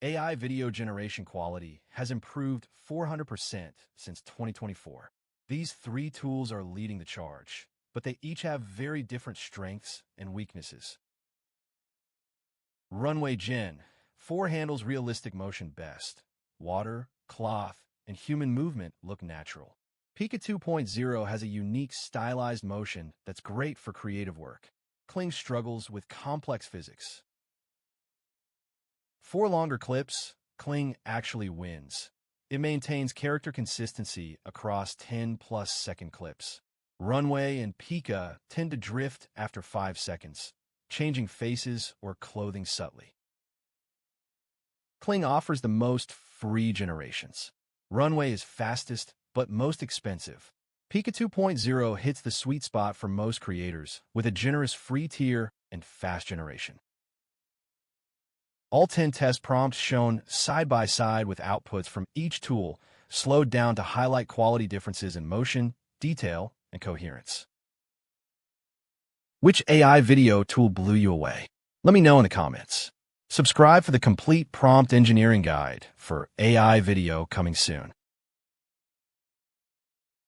AI video generation quality has improved 400% since 2024. These three tools are leading the charge, but they each have very different strengths and weaknesses. Runway Gen-4 handles realistic motion best. Water, cloth, and human movement look natural. Pika 2.0 has a unique stylized motion that's great for creative work. Kling struggles with complex physics. For longer clips, Kling actually wins. It maintains character consistency across 10-plus second clips. Runway and Pika tend to drift after 5 seconds, changing faces or clothing subtly. Kling offers the most free generations. Runway is fastest, but most expensive. Pika 2.0 hits the sweet spot for most creators, with a generous free tier and fast generation. All 10 test prompts shown side by side with outputs from each tool, slowed down to highlight quality differences in motion, detail, and coherence. Which AI video tool blew you away? Let me know in the comments. Subscribe for the complete prompt engineering guide for AI video coming soon.